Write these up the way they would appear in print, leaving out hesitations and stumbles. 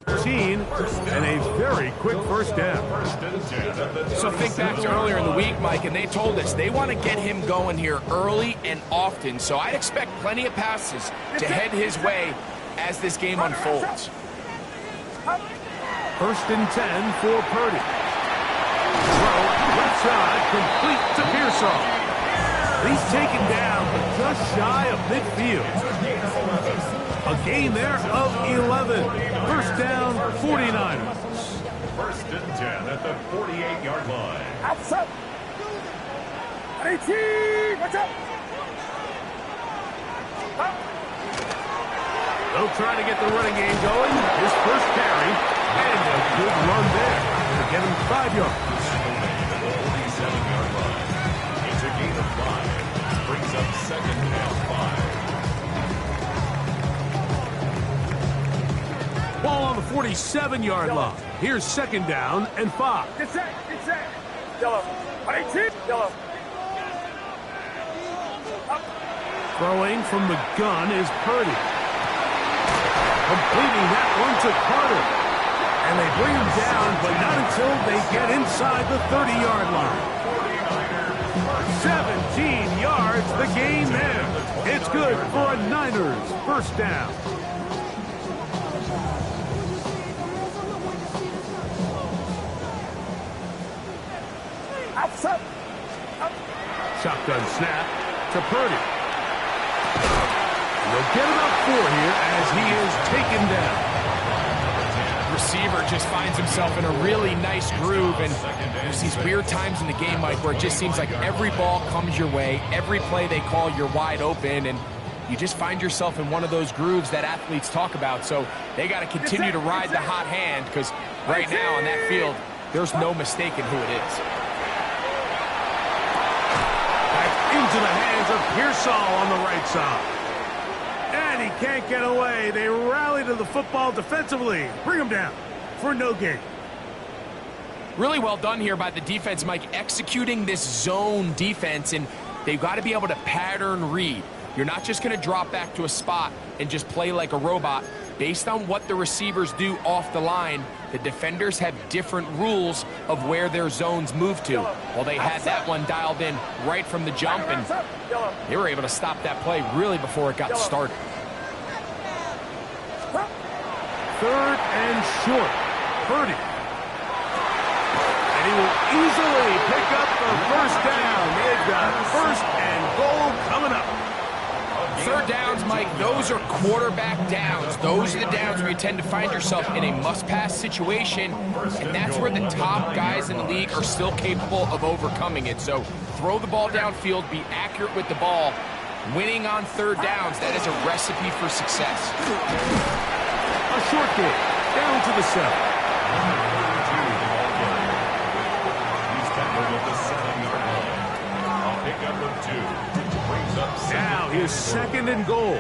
And a very quick first down. So think back to earlier in the week, Mike, and they told us they want to get him going here early and often. So I'd expect plenty of passes to head his way as this game unfolds. First and 10 for Purdy. Throw left side, complete to Pearsall. He's taken down, but just shy of midfield. A gain there of 11. First down, 49ers. First and 10 at the 48-yard line. Outside. 18. Watch out. They'll try to get the running game going. His first carry, and a good run there to get him 5 yards. 47-yard line. It's a gain of 5. Brings up second and 5. Ball on the 47-yard line. Here's second down and 5. Get set. Get set. Yellow. 18. Yellow. Throwing from the gun is Purdy. Completing that one to Carter. And they bring him down, but not until they get inside the 30-yard line. 17 yards, the gain there. It's good for a Niners first down. Outside. Shotgun snap to Purdy. They'll get about 4 here as he is taken down. Receiver just finds himself in a really nice groove, and there's these weird times in the game, Mike, where it just seems like every ball comes your way, every play they call, you're wide open, and you just find yourself in one of those grooves that athletes talk about. So they got to continue to ride the hot hand, because right now on that field, there's no mistaking who it is. Back into the hands of Pearsall on the right side. And he can't get away. They rally to the football defensively. Bring him down for no gain. Really well done here by the defense, Mike, executing this zone defense, and they've got to be able to pattern read. You're not just going to drop back to a spot and just play like a robot. Based on what the receivers do off the line, the defenders have different rules of where their zones move to. Well, they had that one dialed in right from the jump, and they were able to stop that play really before it got started. Third and short. Purdy. And he will easily pick up the first down. They've got first and goal coming up. Third downs, Mike, those are quarterback downs. Those are the downs where you tend to find yourself in a must-pass situation, and that's where the top guys in the league are still capable of overcoming it. So throw the ball downfield, be accurate with the ball. Winning on third downs, that is a recipe for success. A short game, down to the 7. He's tackled at the 7-yard line. A pickup of 2. Brings up now here's second and goal.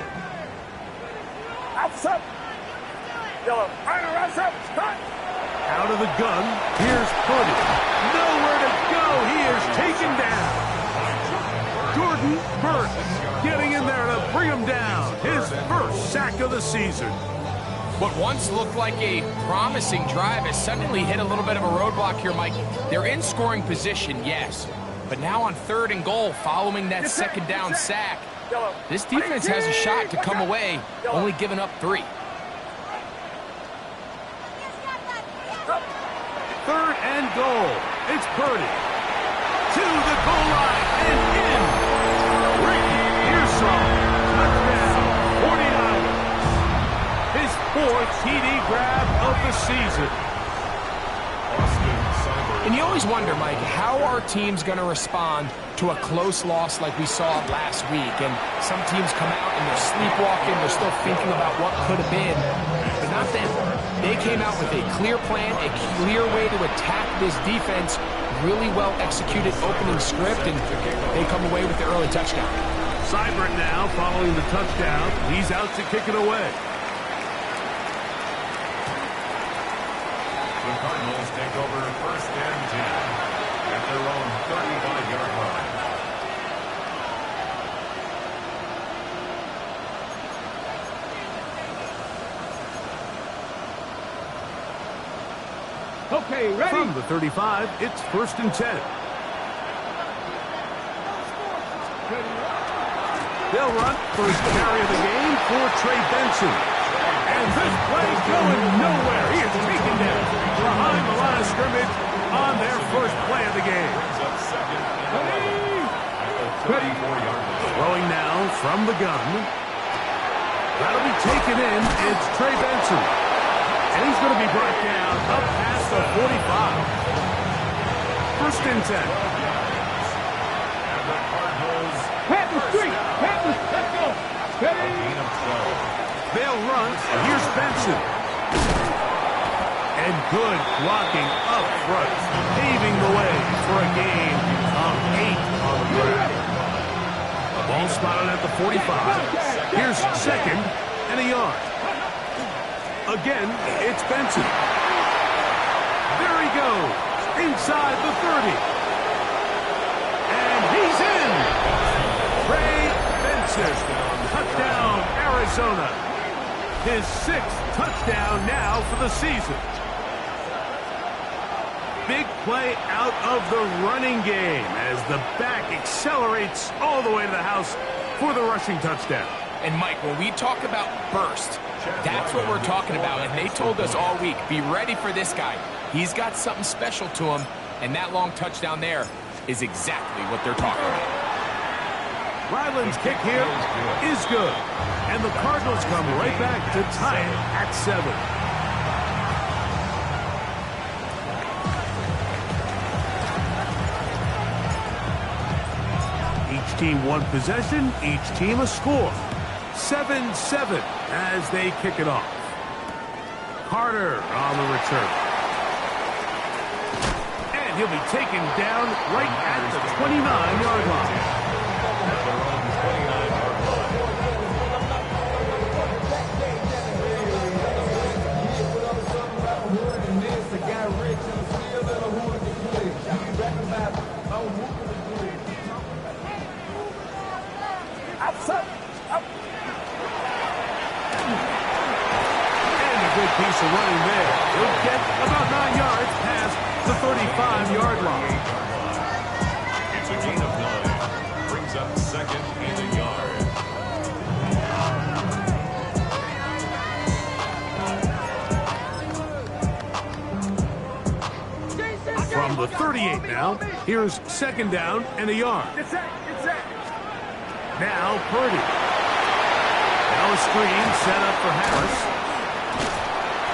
Outside. Yellow. Outside. Out of the gun, here's Purdy. Nowhere to go. He is taken down. Jordan Burton getting in there to bring him down. His first sack of the season. What once looked like a promising drive has suddenly hit a little bit of a roadblock here, Mike. They're in scoring position, yes. But now on third and goal, following that second down sack, this defense has a shot to come away, only giving up 3. Third and goal. It's Purdy. To the goal line and in. Ricky Pearsall. Touchdown. 49ers. His 4th TD grab of the season. And you always wonder, Mike, how are teams going to respond to a close loss like we saw last week? And some teams come out and they're sleepwalking, they're still thinking about what could have been. But not them. They came out with a clear plan, a clear way to attack this defense, really well executed opening script, and they come away with the early touchdown. Seibert now following the touchdown. He's out to kick it away. The Cardinals take over first and 10 at their own 35-yard line. Okay, ready? From the 35, it's 1st and 10. They'll run first carry of the game for Trey Benson. And this play's going nowhere. He is taken down behind the line of scrimmage on their first play of the game. Ready. Throwing now from the gun. That'll be taken in. It's Trey Benson. And he's going to be brought down up past the 45. 1st and 10. And the Cardinals. Panthers, three. Panthers, let's go. Ready? Gain of 12. They'll run. Here's Benson. And good blocking up front, paving the way for a gain of 8 on the ground. Ball spotted at the 45. Here's 2nd and a yard. Again, it's Benson. There he goes, inside the 30. And he's in. Trey Benson, touchdown, Arizona. His 6th touchdown now for the season. Big play out of the running game as the back accelerates all the way to the house for the rushing touchdown. And Mike, when we talk about burst, that's what we're talking about. And they told us all week, be ready for this guy. He's got something special to him, and that long touchdown there is exactly what they're talking about. Ryland's kick here is good. And the Cardinals come right back to tie it at 7. Each team one possession, each team a score. 7-7 as they kick it off. Carter on the return. And he'll be taken down right at the 29-yard line. Piece of running there. He'll get about 9 yards past the 35-yard line. It's a gain of 9. Brings up 2nd and a yard. From the 38 now, here's 2nd down and a yard. Now Purdy. Now a screen set up for Harris.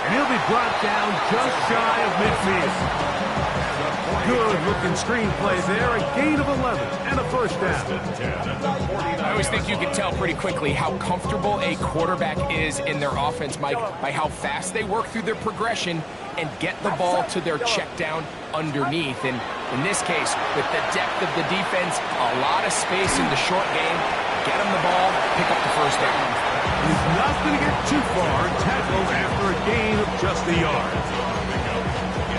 And he'll be brought down just shy of midfield. Good-looking screenplay there. A gain of 11 and a 1st down. I always think you can tell pretty quickly how comfortable a quarterback is in their offense, Mike, by how fast they work through their progression and get the ball to their check down underneath. And in this case, with the depth of the defense, a lot of space in the short game, get them the ball, pick up the 1st down. He's not going to get too far tackled after a gain of just a yard.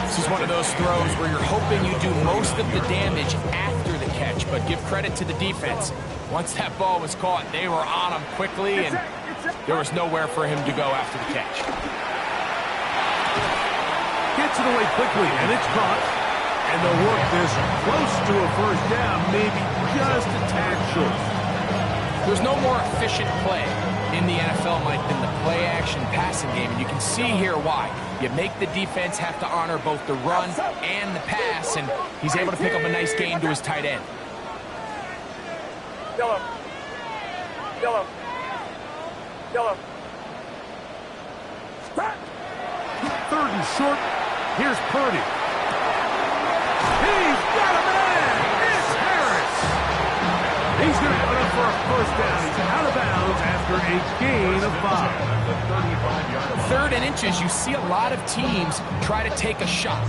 This is one of those throws where you're hoping you do most of the damage after the catch, but give credit to the defense. Once that ball was caught, they were on him quickly, and there was nowhere for him to go after the catch. Gets it away quickly, and it's caught. And they'll work this close to a 1st down, maybe just a tad short. There's no more efficient play in the NFL, Mike, than the play-action passing game. And you can see here why. You make the defense have to honor both the run and the pass, and he's able to pick up a nice gain to his tight end. Yellow. Yellow. Yellow. 3rd and short. Here's Purdy. He's got a man. It's Harris. He's going to put up for a 1st down. He's out of bounds after a gain of 5. 3rd and inches, you see a lot of teams try to take a shot.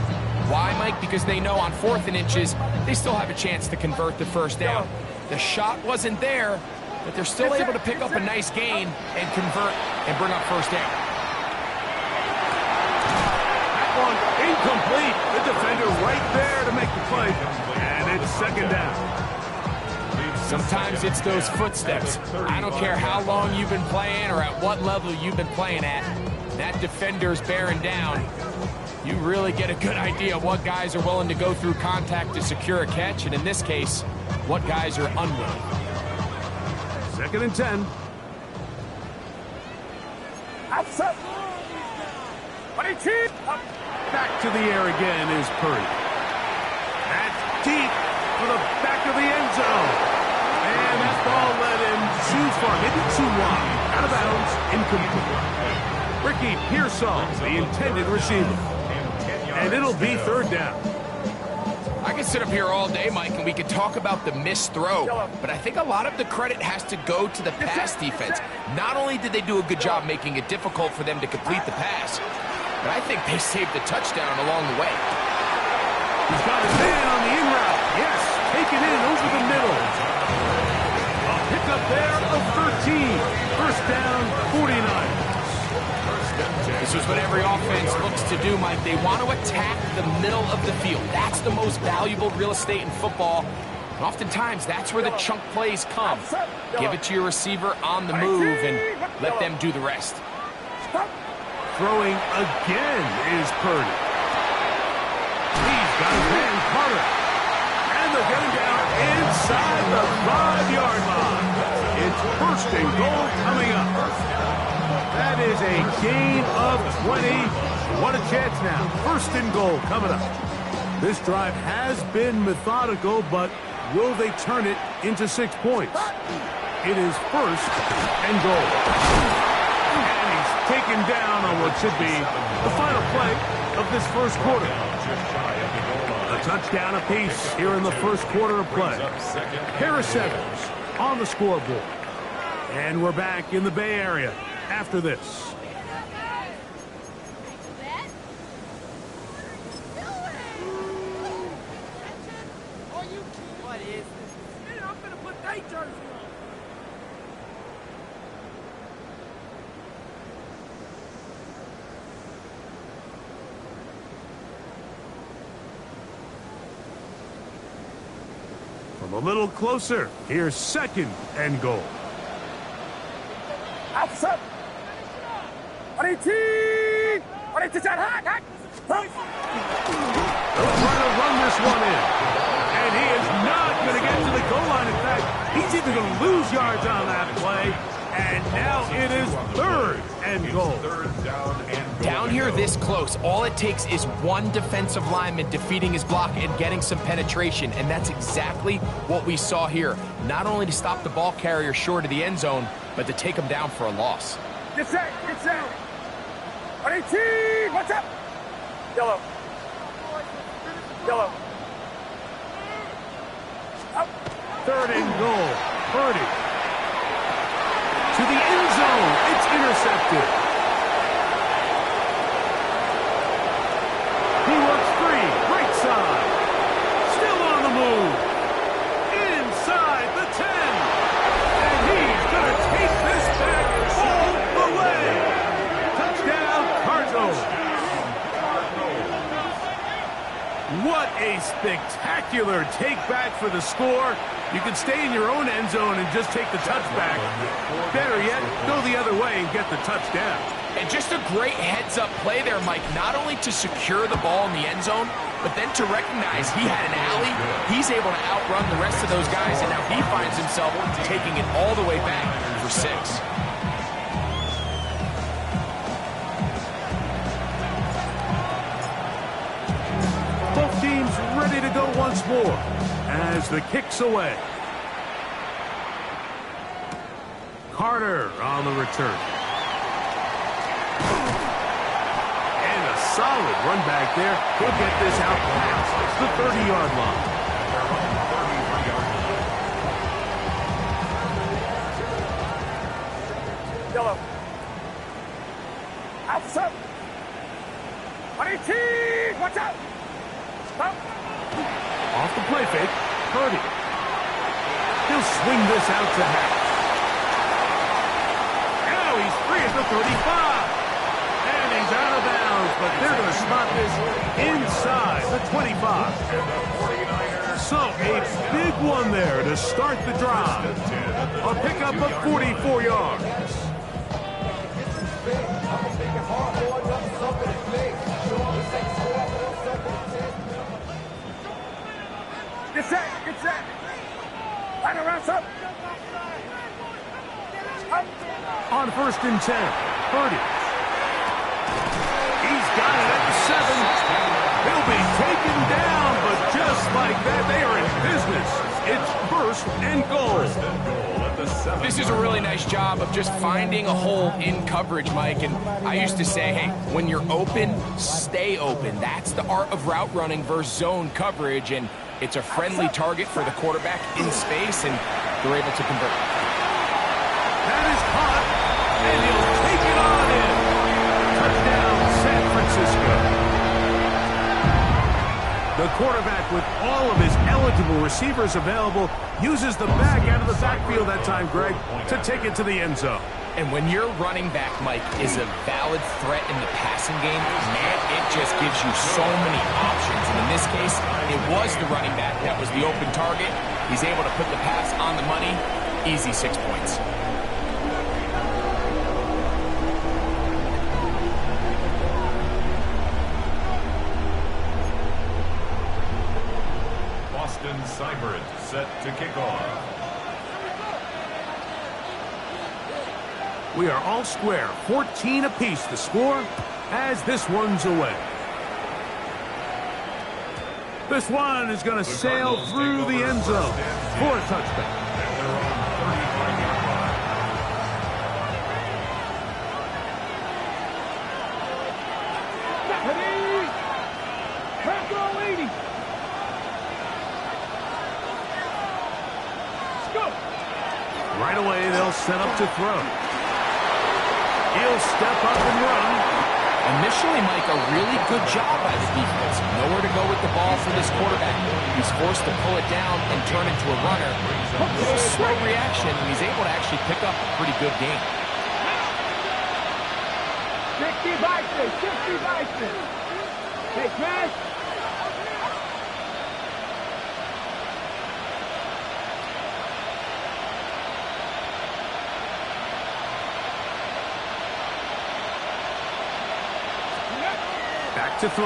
Why, Mike? Because they know on 4th and inches, they still have a chance to convert the 1st down. The shot wasn't there, but they're still able to pick up a nice gain and convert and bring up 1st down. That one incomplete. The defender right there to make the play. And it's 2nd down. Sometimes it's those footsteps. I don't care how long you've been playing or at what level you've been playing at. That defender's bearing down. You really get a good idea of what guys are willing to go through contact to secure a catch, and in this case, what guys are unwilling. 2nd and 10. Outside. Back to the air again is Purdy. That's deep for the back of the end zone. And that ball led him too far, maybe too wide. Out of bounds, incomplete. Ricky Pearsall, the intended receiver. And it'll be 3rd down. I could sit up here all day, Mike, and we could talk about the missed throw, but I think a lot of the credit has to go to the pass defense. Not only did they do a good job making it difficult for them to complete the pass, but I think they saved the touchdown along the way. He's got his man on the in route. Yes, taken in over the middle. A pickup there of 13. 1st down, 49. This is what every offense looks to do, Mike. They want to attack the middle of the field. That's the most valuable real estate in football. And oftentimes, that's where the chunk plays come. Give it to your receiver on the move and let them do the rest. Throwing again is Purdy. He's got his man Carter. And they're getting down inside the 5-yard line. It's 1st and goal coming up. That is a gain of 20. What a chance now. 1st and goal coming up. This drive has been methodical, but will they turn it into 6 points? It is 1st and goal. And he's taken down on what should be the final play of this 1st quarter. A touchdown apiece here in the 1st quarter of play. Harris Evans on the scoreboard. And we're back in the Bay Area after this. What is this? I'm gonna put that jersey on. From a little closer, here's 2nd and goal. Outside. They'll try to run this one in. And he is not going to get to the goal line. In fact, he's even going to lose yards on that play. And now it is 3rd and goal. Down here this close, all it takes is one defensive lineman defeating his block and getting some penetration, and that's exactly what we saw here. Not only to stop the ball carrier short of the end zone, but to take him down for a loss. Get set. What's up? Yellow. 3rd and goal. Purdy. To the end zone. It's intercepted. He works free. Right side. Still on the move. Inside the 10. And he's going to take this back all the way. Touchdown, Cardinals. What a spectacular take back for the score. You can stay in your own end zone and just take the touchback. Better yet, go the other way and get the touchdown. And just a great heads-up play there, Mike, not only to secure the ball in the end zone, but then to recognize he had an alley. He's able to outrun the rest of those guys, and now he finds himself taking it all the way back for 6. Both teams ready to go once more as the kick's away. Carter on the return. And a solid run back there. He'll get this out past the 30-yard line. Yellow. Outside. Watch out. Stop. Off the play fake, Purdy. He'll swing this out to Harris. Now he's free at the 35. And he's out of bounds, but they're going to spot this inside the 25. So a big one there to start the drive. A pickup of 44 yards. Get set. Get set. Line around, stop. Stop. On 1st and 10, Purdy. He's got it at the 7. He'll be taken down, but just like that, they are in business. It's 1st and goal. This is a really nice job of just finding a hole in coverage, Mike. And I used to say, hey, when you're open, stay open. That's the art of route running versus zone coverage. And it's a friendly target for the quarterback in space, and they're able to convert. That is caught, and he'll take it on in. Touchdown, San Francisco. The quarterback, with all of his eligible receivers available, uses the back out of the backfield that time, Greg, to take it to the end zone. And when your running back, Mike, is a valid threat in the passing game, man, it just gives you so many options. And in this case, it was the running back that was the open target. He's able to put the pass on the money. Easy 6 points. Austin Seibert set to kick off. We are all square, 14 apiece the score as this one's away. This one is going to sail through the end zone for a touchdown. And they're on 35-yard line. Right away, they'll set up to throw. He'll step up and run. Initially, Mike, a really good job by the defense. Nowhere to go with the ball for this quarterback. He's forced to pull it down and turn into a runner. A little slow reaction, and he's able to actually pick up a pretty good game. 60 Bison. 60 Bison. Hey, Smash. Back to throw.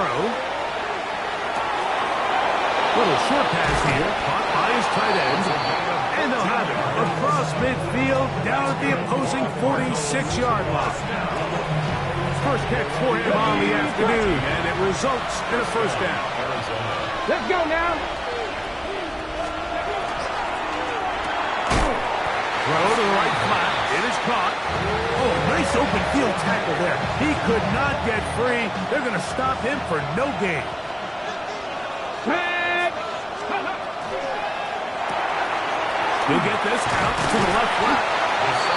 Little short pass here, caught by his tight end. And they'll have it across midfield, down at the opposing 46-yard line. First catch for him on the afternoon, and it results in a first down. Let's go now. Throw to the right flat. It is caught. Oh, nice open field tackle there. He could not get free. They're going to stop him for no gain. He'll get this out to the left flat.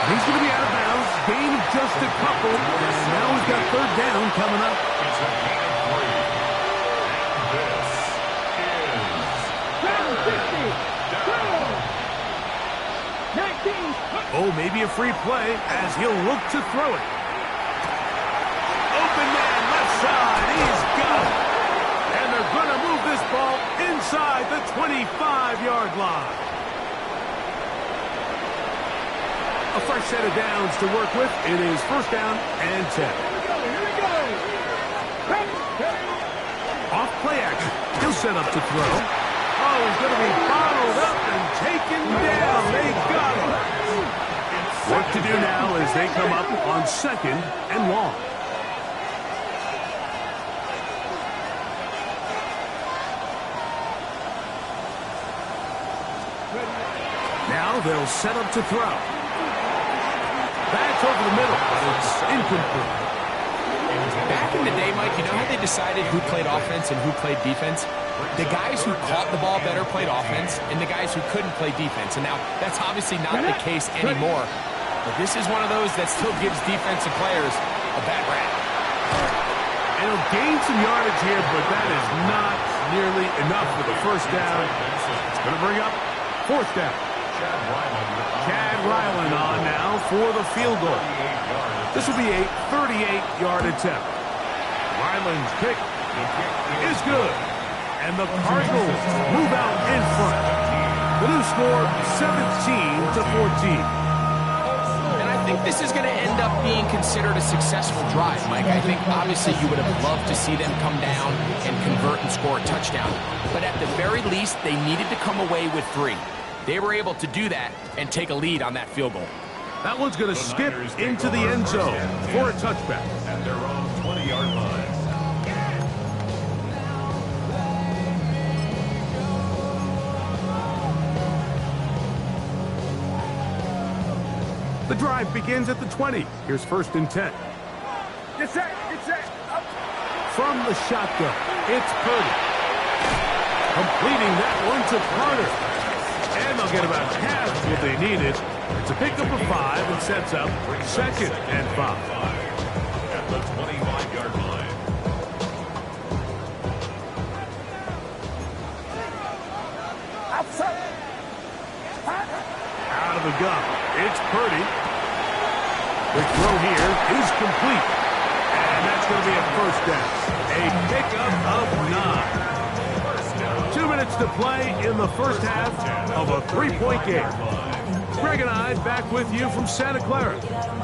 He's going to be out of bounds. Gain of just a couple. And now he's got third down coming up. It's a gain of 3. And this is down. Oh, maybe a free play as he'll look to throw it. Open man, left side. He's got it. And they're going to move this ball inside the 25-yard line. A fresh set of downs to work with. It is first down and 10. Off play action. He'll set up to throw. Oh, he's going to be bottled up and taken down. They got him. Work to do now as they come up on 2nd and long. Now they'll set up to throw. Back over the middle, but it's incomplete. Back in the day, Mike, you know how they decided who played offense and who played defense? The guys who caught the ball better played offense, and the guys who couldn't play defense. And now, that's obviously not the case anymore. But this is one of those that still gives defensive players a bad rap. And he'll gain some yardage here, but that is not nearly enough for the first down. It's going to bring up 4th down. Chad Ryland on now for the field goal. This will be a 38-yard attempt. Ryland's kick is good. And the Cardinals move out in front. The new score, 17-14. And I think think this is going to end up being considered a successful drive, Mike. I think obviously you would have loved to see them come down and convert and score a touchdown. But at the very least, they needed to come away with 3. They were able to do that and take a lead on that field goal. That one's going to skip into the end zone for a touchback. At their own 20-yard line. The drive begins at the 20. Here's 1st and 10. Get set. Get set. Up. From the shotgun, it's Purdy. Completing that one to Carter. And they'll get about half what they needed. It's a pickup of 5 and sets up 2nd and 5. At the 25-yard line. Outside. Out of the gun, it's Purdy. The throw here is complete. And that's going to be a 1st down. A pickup of 9. 2 minutes to play in the first half of a 3-point game. Greg and I back with you from Santa Clara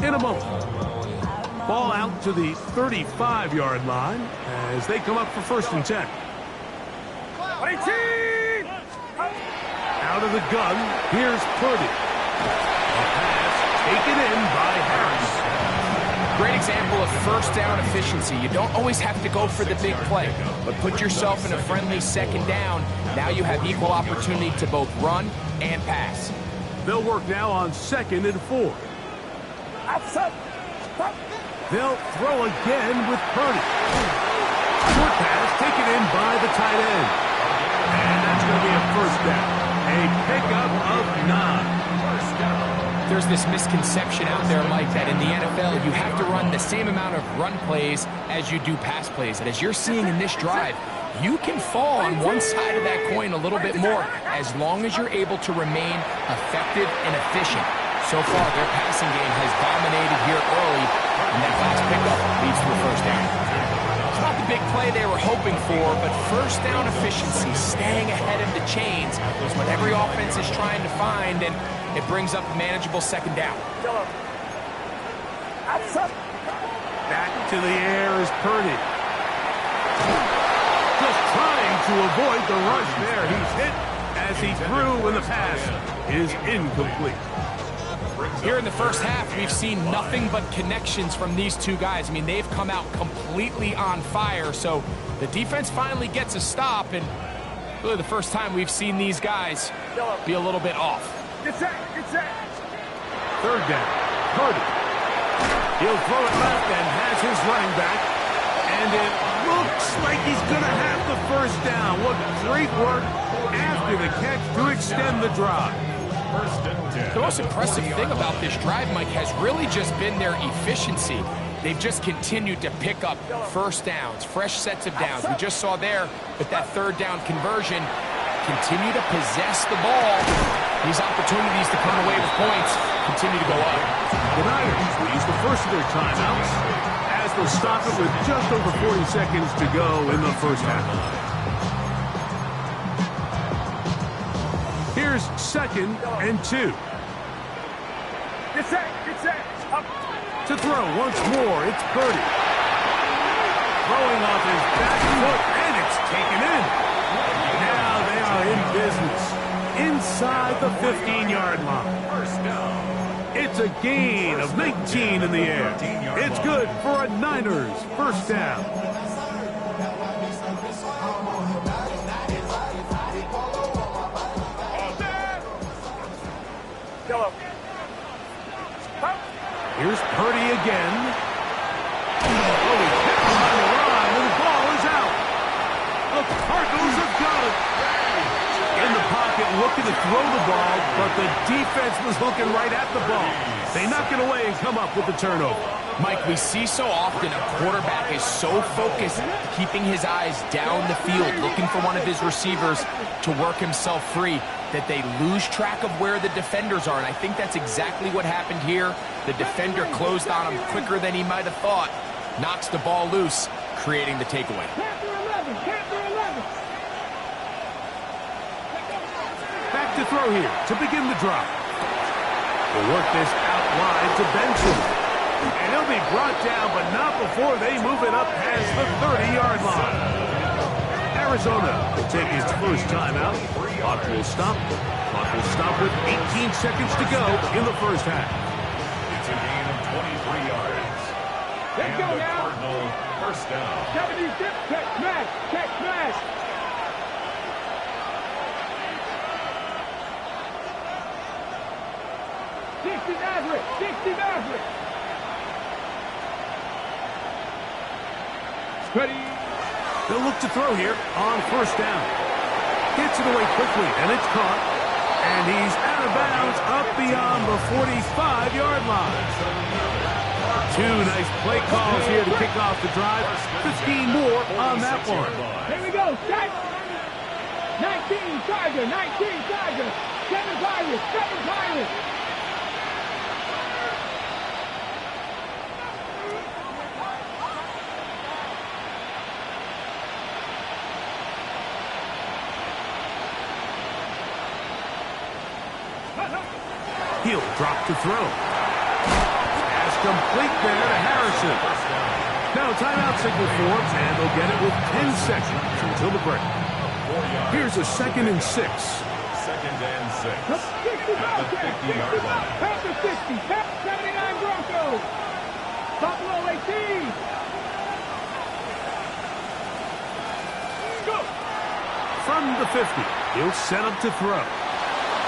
in a moment. Ball out to the 35-yard line as they come up for 1st and 10. 18. Out of the gun, here's Purdy. A pass taken in by Harris. Great example of 1st down efficiency. You don't always have to go for the big play, but put yourself in a friendly 2nd down. Now you have equal opportunity to both run and pass. They'll work now on 2nd and 4. Outside. They'll throw again with Purdy. Short pass taken in by the tight end. And that's going to be a 1st down. A pickup of 9. There's this misconception out there, Mike, that in the NFL you have to run the same amount of run plays as you do pass plays. And as you're seeing in this drive, you can fall on one side of that coin a little bit more as long as you're able to remain effective and efficient. So far, their passing game has dominated here early, and that last pickup leads to a 1st down. It's not the big play they were hoping for, but 1st down efficiency, staying ahead of the chains, is what every offense is trying to find, and it brings up a manageable 2nd down. Outside. Back to the air is Purdy. Just trying to avoid the rush there. He's hit as he threw when the pass is incomplete. Here in the first half, we've seen nothing but connections from these 2 guys. I mean, they've come out completely on fire, so the defense finally gets a stop, and really the first time we've seen these guys be a little bit off. Get set. Get set. 3rd down. Purdy. He'll throw it left and has his running back. And it looks like he's going to have the 1st down. What great work after the catch to extend the drive. 1st and 10. The most impressive thing about this drive, Mike, has really just been their efficiency. They've just continued to pick up 1st downs, fresh sets of downs. We just saw there with that 3rd down conversion, continue to possess the ball. These opportunities to come away with points continue to go up. The Niners will use the first of their timeouts as they'll stop it with just over 40 seconds to go in the first half. Here's 2nd and 2. Get set. Get set. Up. To throw once more, it's Purdy. Throwing off his back foot, and it's taken in. Now they are in business inside the 15-yard line. 1st down. It's a gain of 19 in the air. It's good for a Niners 1st down. Yellow. Here's Purdy again. Oh, he hit him on the line, and the ball is out. The Cardinals have got it. In the pocket, looking to throw the ball, but the defense was looking right at the ball. They knock it away and come up with the turnover. Mike, we see so often a quarterback is so focused, keeping his eyes down the field, looking for one of his receivers to work himself free, that they lose track of where the defenders are. And I think that's exactly what happened here. The defender closed on him quicker than he might have thought, knocks the ball loose, creating the takeaway. Back to throw here to begin the drive. Will work this out wide to Benson. And he'll be brought down, but not before they move it up past the 30-yard line. Arizona will take his first timeout. Clock will stop. Clock will stop with 18 seconds to go in the first half. It's a gain of 23 yards. Let's go the now. Cardinal first down. 76, check smash, check smash. 60 Maverick, 60 Maverick. Ready. They'll look to throw here on first down. Gets it away quickly, and it's caught. And he's out of bounds up beyond the 45-yard line. Two nice play calls here to kick off the drive. 15 more on that one. Here we go, set. 19 Tiger, 19 Tiger. 7 Pirates, 7 Pirates. He'll drop to throw. Pass complete there to Harrison. Now timeout signal forms, and they'll get it with 10 seconds until the break. Here's a 2nd and 6. 2nd and 6. 60 At the 50-yard line. Past the 60, past 79 Broncos. Buffalo 18. Go. From the 50, he'll set up to throw.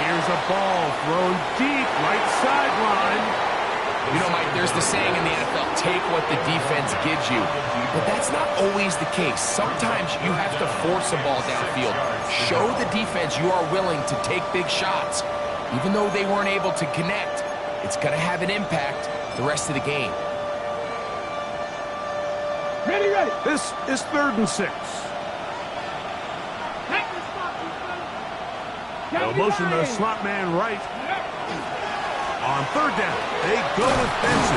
Here's a ball thrown deep right sideline. You know, Mike, there's the saying in the NFL, take what the defense gives you. But that's not always the case. Sometimes you have to force a ball downfield. Show the defense you are willing to take big shots. Even though they weren't able to connect, it's going to have an impact the rest of the game. Ready, ready. This is 3rd and 6. They'll motion the slot man right. On 3rd down, they go with Benson.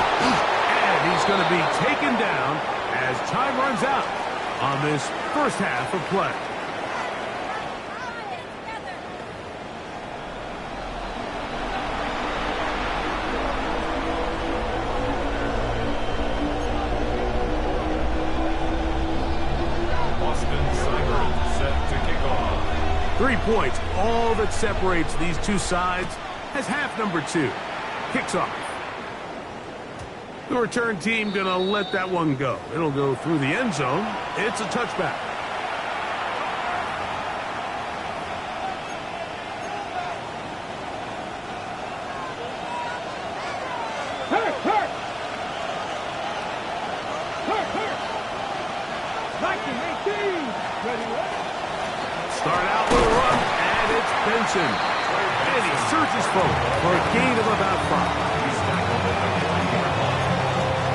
And he's going to be taken down as time runs out on this first half of play. Austin Seibert set to kick off. 3 points, all that separates these two sides, as half number 2 kicks off. The return team going to let that one go. It'll go through the end zone. It's a touchback. Hurt, hurt. Hurt, hurt. 1918. Ready, ready. Start out with a run, and it's Benson. And he surges forward for a gain of about 5. He's tackled at the 40-yard line.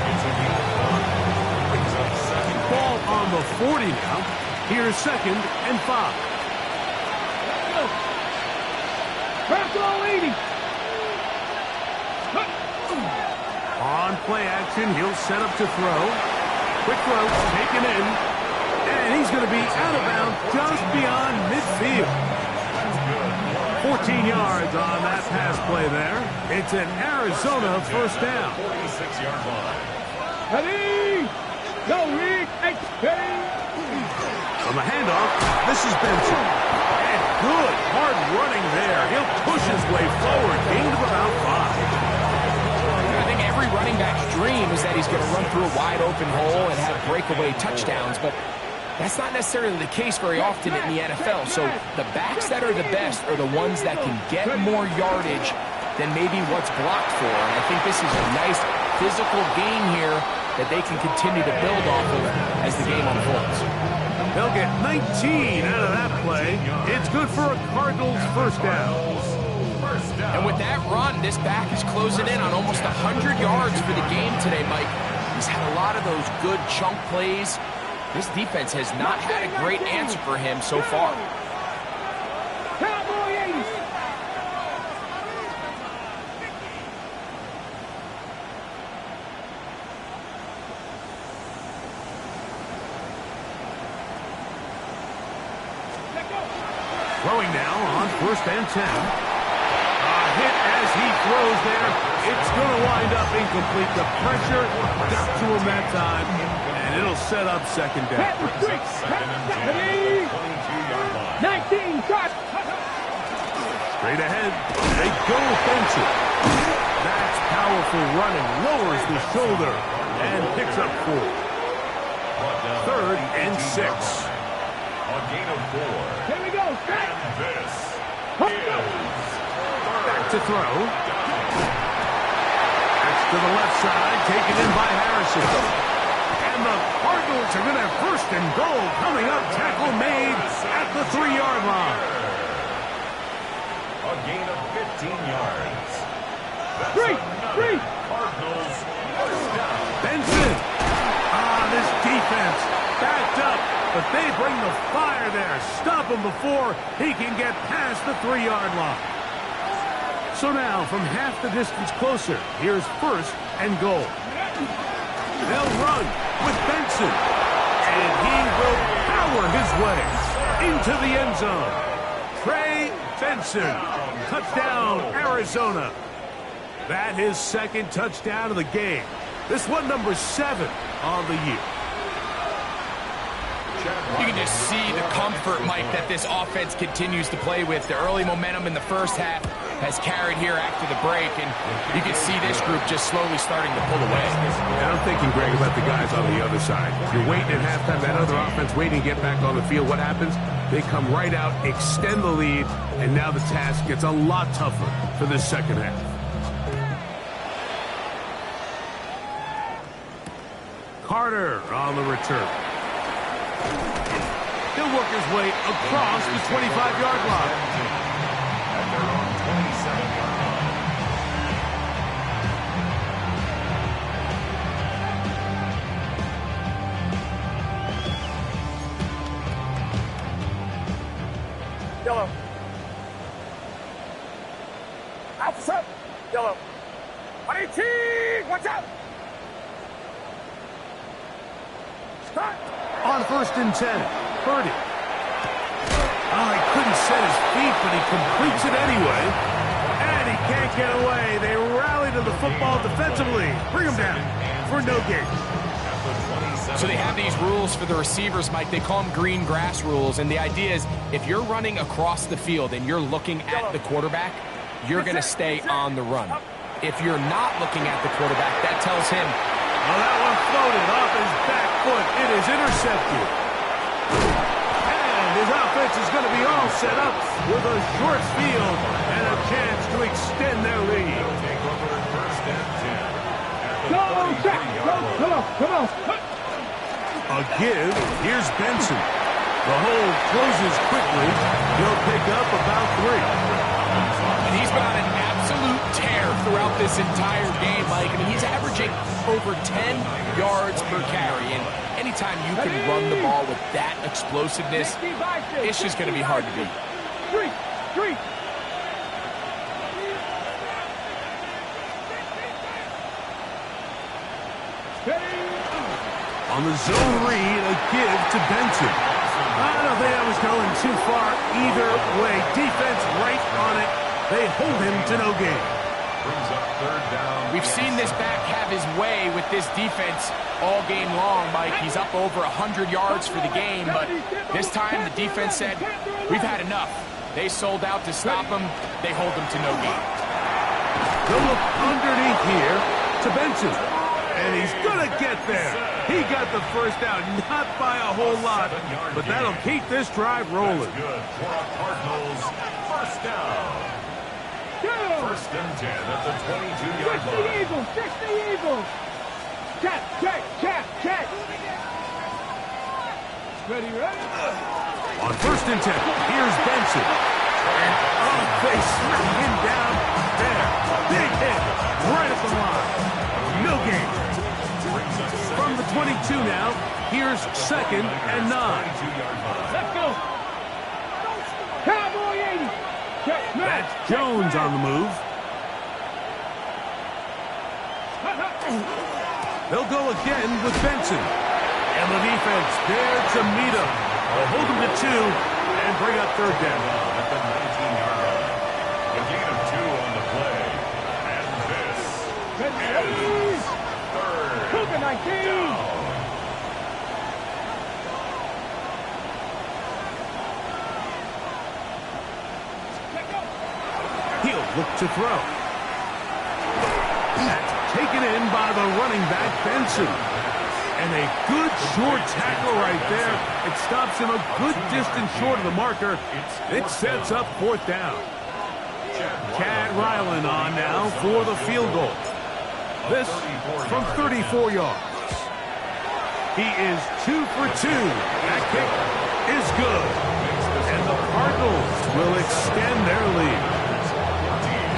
It's a gain of 1. Brings up 2nd. Ball on the 40 now. Here's 2nd and 5. Let's go. Buffalo 80. On play action, he'll set up to throw. Quick throw, taken in. And he's going to be out of bounds just beyond midfield. 14 yards on that pass play there. It's an Arizona first down. 46-yard line. Ready. Go, Rick. Ready. On the handoff, this is Benson. And good, hard running there. He'll push his way forward. Gain of about 5. I think every running back's dream is that he's going to run through a wide open hole and have breakaway touchdowns, but that's not necessarily the case very often in the NFL. So the backs that are the best are the ones that can get more yardage than maybe what's blocked for. And I think this is a nice physical gain here that they can continue to build off of as the game unfolds. They'll get 19 out of that play. It's good for a Cardinals first down. And with that run, this back is closing in on almost 100 yards for the game today, Mike. He's had a lot of those good chunk plays. This defense has not had a great answer for him so far. Cowboy 80. Throwing now on 1st and 10. A hit as he throws there lined up incomplete. The pressure got to him that time, and it'll set up second down. Pat the street. Second and 10 at the 22-yard line. 19, start. Straight ahead, they go Benson. That's powerful running, lowers the shoulder, and picks up 4. Third and 6. A gain of 4. Here we go, start. And this is Back to throw. That's to the left side, taken in by Harrison. And the Cardinals are going to have first and goal coming up. Tackle made at the 3-yard line. a gain of 15 yards. That's Three. Cardinals first down. Benson. This defense backed up, but they bring the fire there. Stop him before he can get past the 3-yard line. So now, from half the distance closer, here's first and goal. They'll run with Benson, and he will power his way into the end zone. Trey Benson, touchdown, Arizona. That is second touchdown of the game. This one, number 7 on the year. You can just see the comfort, Mike, that this offense continues to play with. The early momentum in the first half has carried here after the break, and you can see this group just slowly starting to pull away. And I'm thinking, Greg, about the guys on the other side. You're waiting at halftime, that other offense waiting to get back on the field. What happens? They come right out, extend the lead, and now the task gets a lot tougher for this second half. Carter on the return. He'll work his way across the 25-yard line. At their own 27-yard line. Yellow. Outside. Yellow. 18. Watch out. Start. On first and 10, Purdy. Oh, he couldn't set his feet, but he completes it anyway. And he can't get away. They rally to the football defensively. Bring him down for no gain. So they have these rules for the receivers, Mike. They call them green grass rules. And the idea is if you're running across the field and you're looking at the quarterback, you're going to stay on the run. If you're not looking at the quarterback, that tells him, well, that one floated off his back foot. It is intercepted. And his offense is going to be all set up with a short field and a chance to extend their lead. They'll take over first and 10. Go, Jack. Go, come on. A give. Here's Benson. The hole closes quickly. He'll pick up about 3. and he's been on an absolute tear throughout this entire game, Mike. I mean, he's averaging over 10 yards per carry, and anytime you can run the ball with that explosiveness, it's just going to be hard to beat. Three. On the zone read, a give to Benson. I don't think that was going too far either way. Defense right on it. They hold him to no gain. Brings up third down. We've seen this back have his way with this defense all game long, Mike. He's up over 100 yards for the game, but this time the defense said, we've had enough. They sold out to stop him. They hold him to no gain. They'll look underneath here to Benson. And he's going to get there. He got the first down, not by a whole lot, but that'll keep this drive rolling. That's good for a Cardinals first down. First and 10 at the 22-yard line. 60 Eagles. Check. Ready. On first and 10, here's Benson. And they smack him down there. Big hit right at the line. No gain. From the 22 now, here's second and 9. Let's go. Cowboy 80. That's Jones on the move. They'll go again with Benson. And the defense there to meet him. They'll hold him to 2 and bring up third down. At the 19-yard line. A gain of 2 on the play. And this 19. He'll look to throw. That's taken in by the running back, Benson. And a good short tackle right there. It stops him a good distance short of the marker. It sets up fourth down. Chad Ryland on now for the field goal. This from 34 yards. He is 2 for 2. That kick is good. And the Cardinals will extend their lead.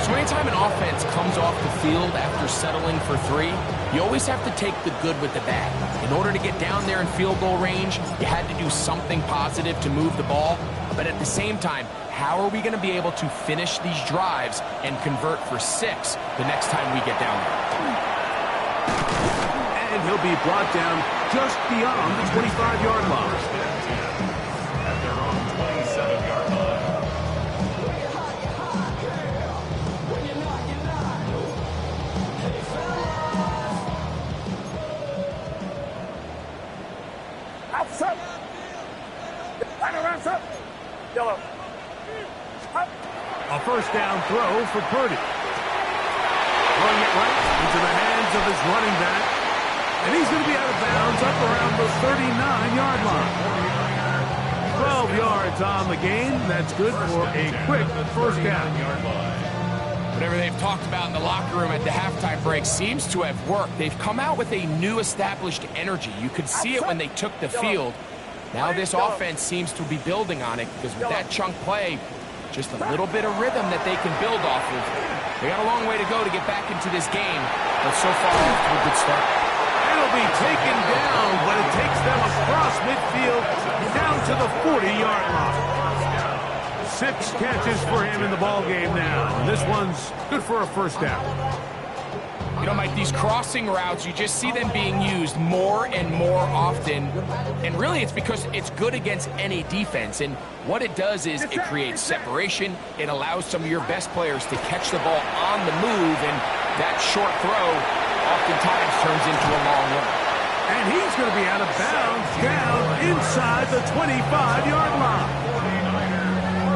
So anytime an offense comes off the field after settling for 3, you always have to take the good with the bad. In order to get down there in field goal range, you had to do something positive to move the ball. But at the same time, how are we going to be able to finish these drives and convert for 6 the next time we get down there? And he'll be brought down just beyond the 25-yard line. At their own 27-yard line. Outside. Line around up. Yellow. Up. A first down throw for Purdy. Throwing it right into the hands of his running back. And he's going to be out of bounds up around the 39-yard line. 12 yards on the game. That's good for a quick first down. Whatever they've talked about in the locker room at the halftime break seems to have worked. They've come out with a new established energy. You could see it when they took the field. Now this offense seems to be building on it because with that chunk play, just a little bit of rhythm that they can build off of. They got a long way to go to get back into this game, but so far off to a good start. It'll be taken down, but it takes them across midfield down to the 40-yard line. 6 catches for him in the ball game now. And this one's good for a first down. You know, Mike, these crossing routes, you just see them being used more and more often. And really, it's because it's good against any defense. And what it does is it creates separation. It allows some of your best players to catch the ball on the move. And that short throw oftentimes turns into a long run. And he's going to be out of bounds down inside the 25-yard line.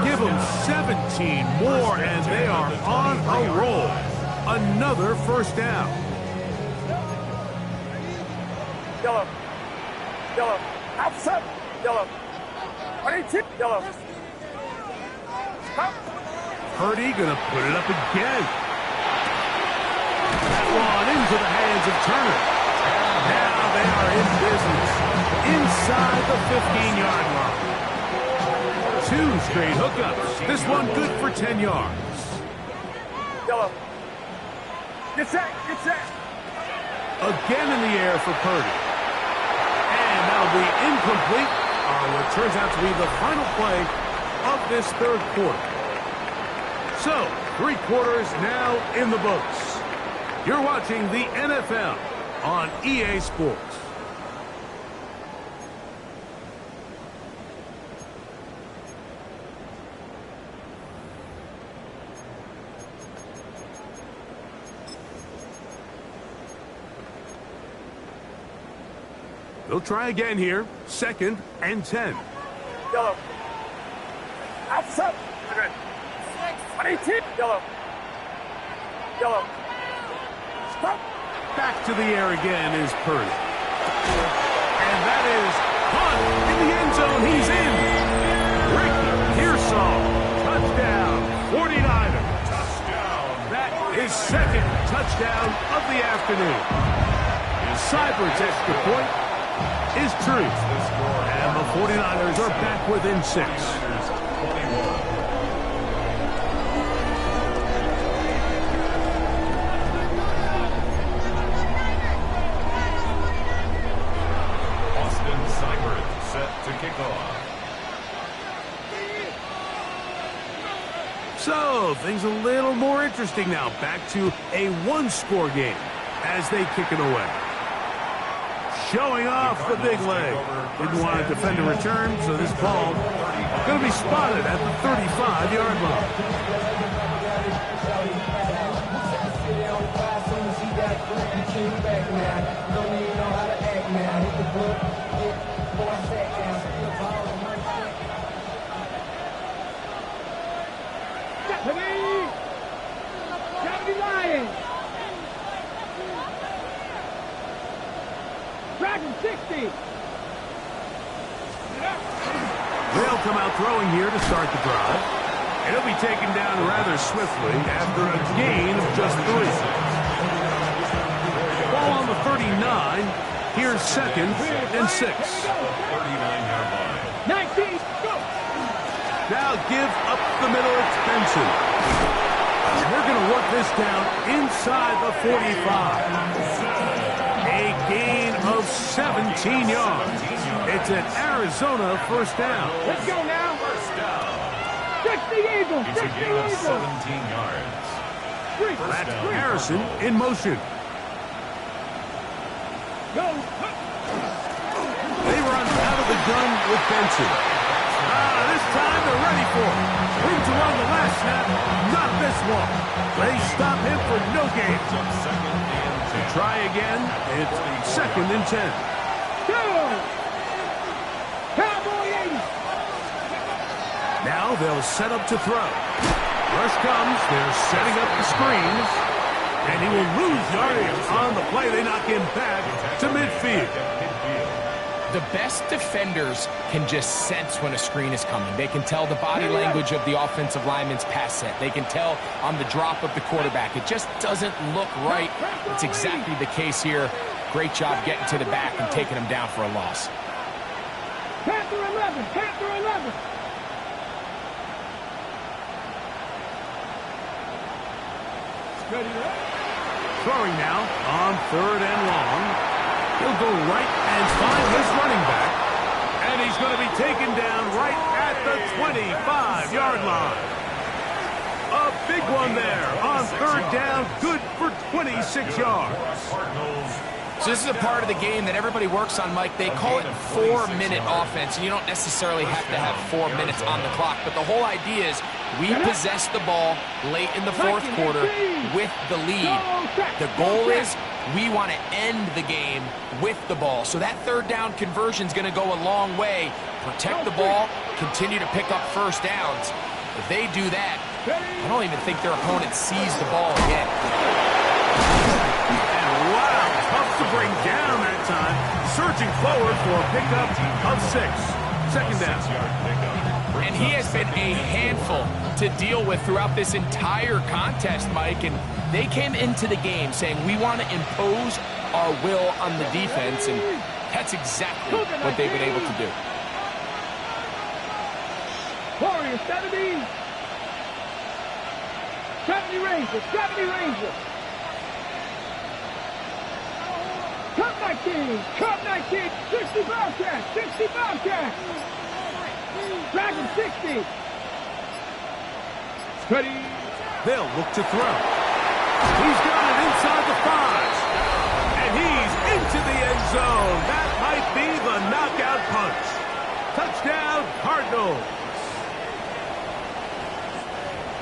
Give them 17 more, and they are on a roll. Another first down. Yellow. Yellow. Outside. Yellow. 22. Yellow. Up. Purdy going to put it up again. That one into the hands of Turner. Now they are in business inside the 15-yard line. 2 straight hookups. This one good for 10 yards. Yellow. Get set. Get set. Again in the air for Purdy. And that'll be incomplete on what turns out to be the final play of this third quarter. So, 3 quarters now in the books. You're watching the NFL on EA Sports. They'll try again here. 2nd and 10. Yellow. Outside. 22. Yellow. Yellow. Stop. Back to the air again is Purdy. And that is caught in the end zone. He's in. Ricky Pearsall. Touchdown. 49ers. Touchdown. That is 2nd touchdown of the afternoon. Seibert's extra point is true. And the 49ers are back within 6. Austin Seibert set to kick off. So, things a little more interesting now. Back to a 1-score game as they kick it away. Showing off the big leg. Didn't want to defend a return, so this ball going to be spotted at the 35-yard line. Lions. Dragon 60. They'll come out throwing here to start the drive. And he'll be taken down rather swiftly after a gain of just 3. Ball on the 39. Here's 2nd and 6. 39-yard line. 19, go! Now give up the middle at Benson. They're going to work this down inside the 45. A gain of 17 yards. It's an Arizona first down. Let's go now. First down. 60 Eagles. It's a 60 gain of Eagles. 17 yards. That's Harrison in motion. Go. They run out of the gun with Benson. This time they're ready for it. Room to run the last snap. Not this one. They stop him for no gain. Second and 10. Try again. It's 2nd and 10. Go. Cowboy 80. Now they'll set up to throw. Rush comes. They're setting up the screens. And he will lose yardage on the play. They knock him back to midfield. The best defenders can just sense when a screen is coming. They can tell the body language of the offensive lineman's pass set. They can tell on the drop of the quarterback. It just doesn't look right. It's exactly the case here. Great job getting to the back and taking him down for a loss. Panther 11. Panther 11. Throwing now on 3rd and long. He'll go right and find his running back. And he's going to be taken down right at the 25-yard line. A big one there on 3rd down. Good for 26 yards. So this is a part of the game that everybody works on, Mike. They call it 4-minute offense, and you don't necessarily have to have 4 minutes on the clock. But the whole idea is we possess the ball late in the 4th quarter with the lead. The goal is we want to end the game with the ball. So that 3rd down conversion is going to go a long way. Protect the ball, continue to pick up first downs. If they do that, I don't even think their opponent sees the ball again. And wow, tough to bring down that time. Surging forward for a pickup of 6. 2nd down. And he has been a handful to deal with throughout this entire contest, Mike. And they came into the game saying, we want to impose our will on the defense. And that's exactly what they've been able to do. Warrior 70. 70 Rangers. 70 Rangers. Cup 19. Cup 19. 60 Bobcats. 60 Bobcats. Dragon 60. Ready. They'll look to throw. He's got it inside the 5. And he's into the end zone. That might be the knockout punch. Touchdown, Cardinals.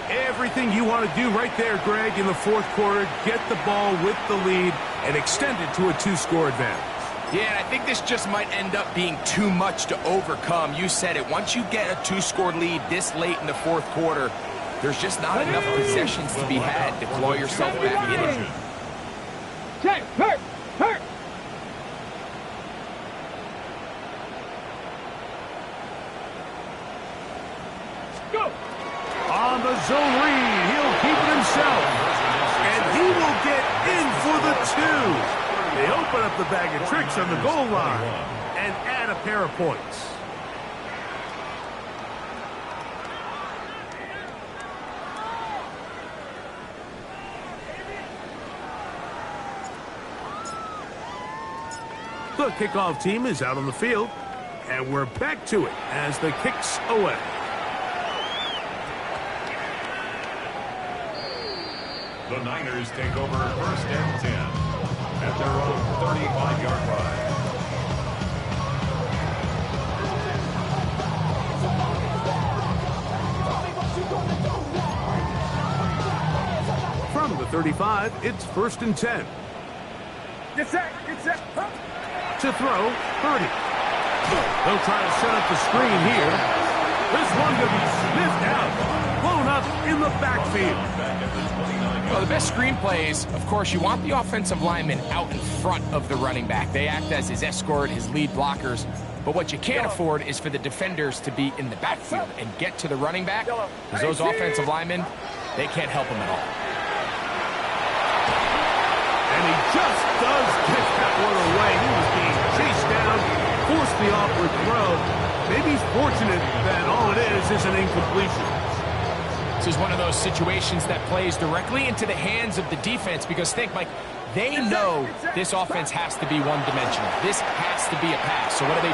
Everything you want to do right there, Greg, in the 4th quarter. Get the ball with the lead and extend it to a 2-score advantage. Yeah, and I think this just might end up being too much to overcome. You said it. Once you get a 2-score lead this late in the 4th quarter, there's just not enough possessions to be had to claw yourself back in it. Check. Hurt. Go. On the zone read, he'll keep it himself. And he will get in for the 2. They open up the bag of tricks on the goal line and add a pair of points. The kickoff team is out on the field, and we're back to it as the kick's away. The Niners take over 1st and 10 at their own 35-yard line. From the 35, it's 1st and 10. Get set, huh? To throw, Purdy. They'll try to set up the screen here. This one going to be sniffed out, blown up in the backfield. Well, the best screen plays, of course, you want the offensive lineman out in front of the running back. They act as his escort, his lead blockers. But what you can't afford is for the defenders to be in the backfield and get to the running back, because those offensive linemen, they can't help him at all. And he just does kick that one away. He was being chased down, forced the awkward throw. Maybe he's fortunate that all it is an incompletion. This is one of those situations that plays directly into the hands of the defense, because think, Mike, they know this offense has to be one-dimensional. This has to be a pass. So what do?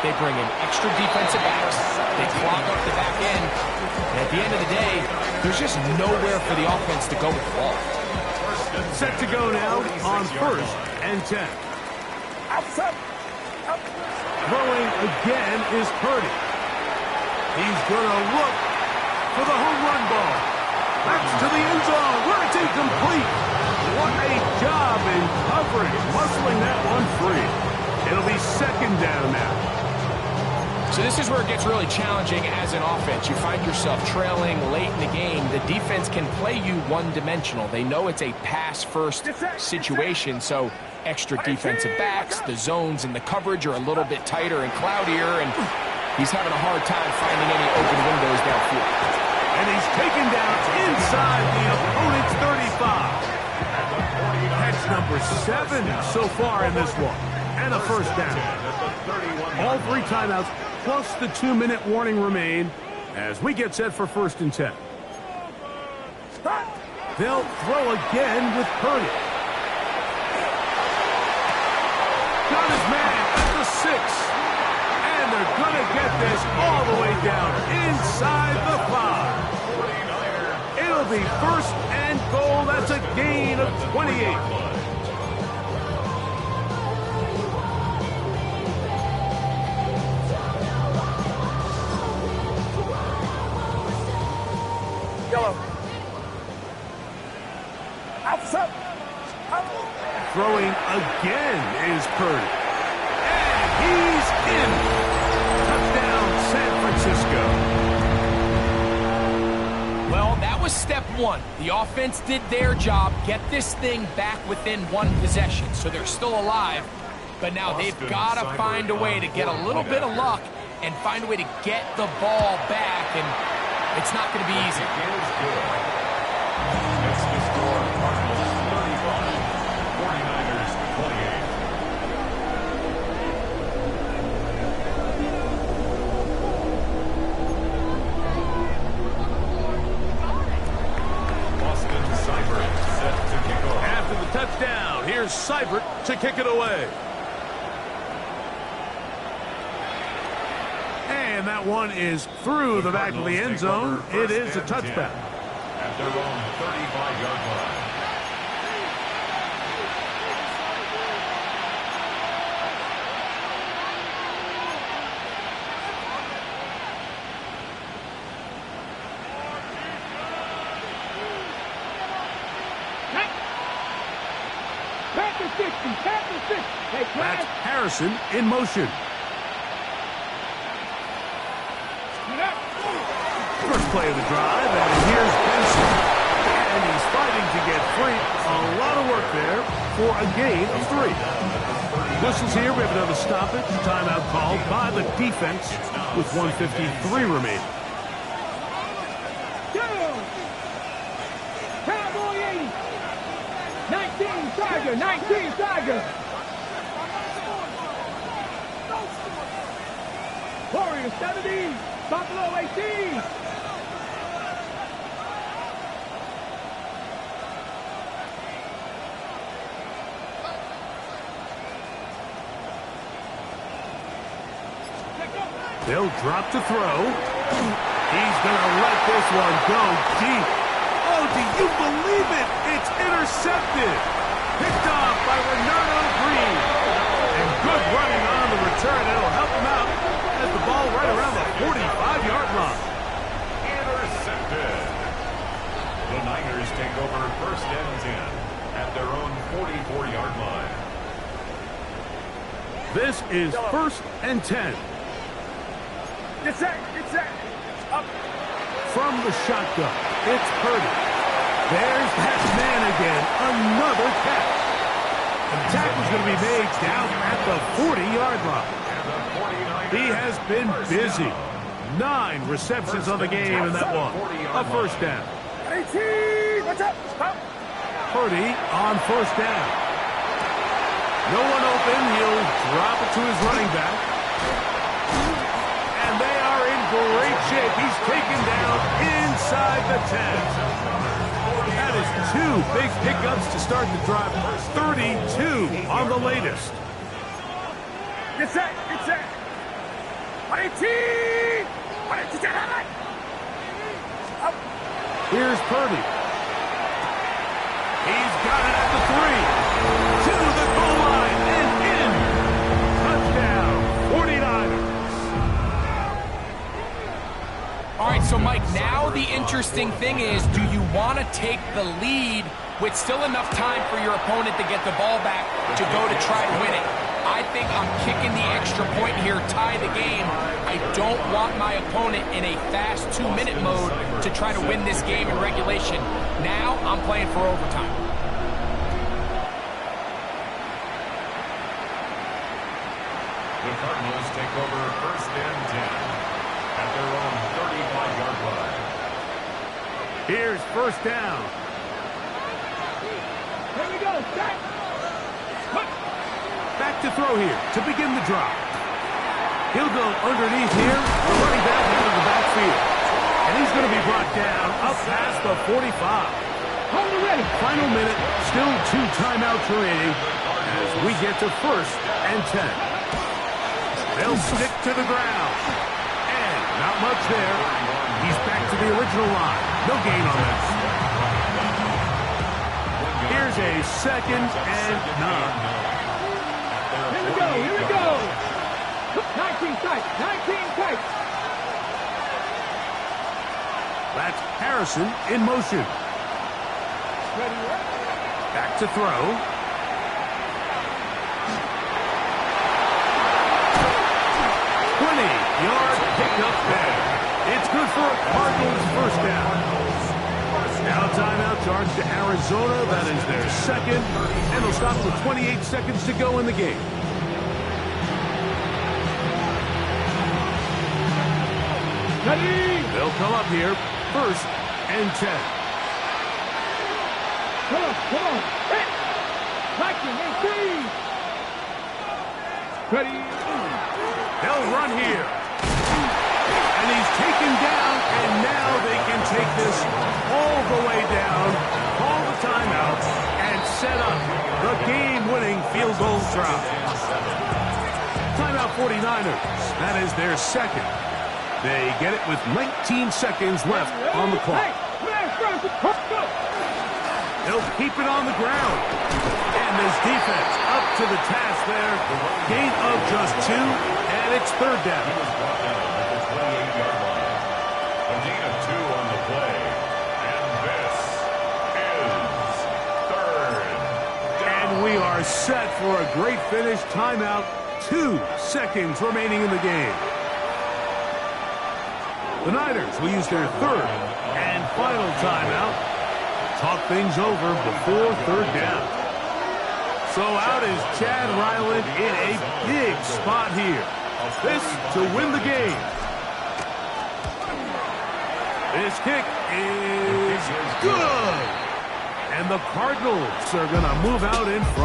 They bring in extra defensive backs. They clog up the back end. And at the end of the day, there's just nowhere for the offense to go with the ball. Set to go now on 1st and 10. Throwing again is Purdy. He's going to look for the home run ball. That's to the end zone, where it's incomplete. What a job in coverage, muscling that one free. It'll be 2nd down now. So this is where it gets really challenging as an offense. You find yourself trailing late in the game. The defense can play you one-dimensional. They know it's a pass-first situation, so extra defensive backs, the zones and the coverage are a little bit tighter and cloudier, and he's having a hard time finding any open windows downfield. And he's taken down inside the opponent's 35. Catch number 7 so far in this one. And a 1st down. All 3 timeouts plus the 2-minute warning remain as we get set for 1st and 10. They'll throw again with Purdy. Got his man at the 6. And they're going to get this all the way down inside the 5. It'll be 1st and goal. That's a gain of 28. Yellow. Outside. Throwing again is Purdy. And he's in. Touchdown, San Francisco. Well, that was step 1. The offense did their job, get this thing back within 1 possession, so they're still alive. But now they've got to find a way to get a little bit of luck and find a way to get the ball back, and it's not going to be easy. That's the score. Cardinals 35, 49ers 28. Austin Seibert set to kick off. After the touchdown, here's Seibert to kick it away. And that one is through the back of the end zone. It is a touchback. At their own 35-yard line. That's Harrison in motion. First play of the drive, and here's Benson. And he's fighting to get free. A lot of work there for a gain of 3. Whistles here. We have another stoppage. Timeout called by the defense with 1:53 remaining. Cowboy 80. 19 Tiger. 19 Tiger. Warriors 70. Buffalo 18. They'll drop to throw. He's going to let this one go deep. Oh, do you believe it? It's intercepted. Picked off by Renato Green. And good running on the return. It'll help him out as the ball right around the 45-yard line. Intercepted. The Niners take over 1st and 10. 44-yard line. This is 1st and 10. Get set. Up. From the shotgun, it's Purdy. There's that man again. Another catch. The tackle's going to be made down at the 40-yard line. He has been busy. 9 receptions on the game in that one. A first down. 18. Watch out. Stop. Purdy on first down. No one open. He'll drop it to his running back. And they are in great shape. He's taken down inside the 10. That is 2 big pickups to start the drive. 32 on the latest. Get set. 18. Up. Here's Purdy. He's got it at the 3. To the goal line and in. Touchdown, 49ers. All right, so Mike, now the interesting thing is, do you want to take the lead with still enough time for your opponent to get the ball back to go to try to win it? I think I'm kicking the extra point here, tie the game. I don't want my opponent in a fast 2-minute mode to try to win this game in regulation. Now I'm playing for overtime. The Cardinals take over 1st and 10 at their own 35-yard line. Here's first down. Here we go. Set. Back to throw here to begin the drive. He'll go underneath here. The running back out of the backfield. And he's going to be brought down up past the 45. Hold it ready. Final minute, still 2 timeouts remaining as we get to 1st and 10. They'll stick to the ground. And not much there. He's back to the original line. No gain on that. Here's a 2nd and 9. Here we go. 19 tight. That's Harrison in motion. Back to throw. Yard pickup there. It's good for a Cardinals first down. Now timeout charge to Arizona. That is their 2nd. And they'll stop with 28 seconds to go in the game. They'll come up here. 1st and 10. Come on. Hit. Viking 18. Ready. They'll run here. And he's taken down, and now they can take this all the way down, call the timeout, and set up the game-winning field goal drive. Timeout 49ers. That is their 2nd. They get it with 19 seconds left on the clock. They'll keep it on the ground. And this defense up to the task there. Gain of just 2, and it's 3rd down. He was brought down at the 28-yard line. A gain of 2 on the play. And this is 3rd down. And we are set for a great finish. Timeout, 2 seconds remaining in the game. The Niners will use their 3rd and final timeout. Talk things over before 3rd down. So out is Chad Ryland in a big spot here. This to win the game. This kick is good. And the Cardinals are going to move out in front.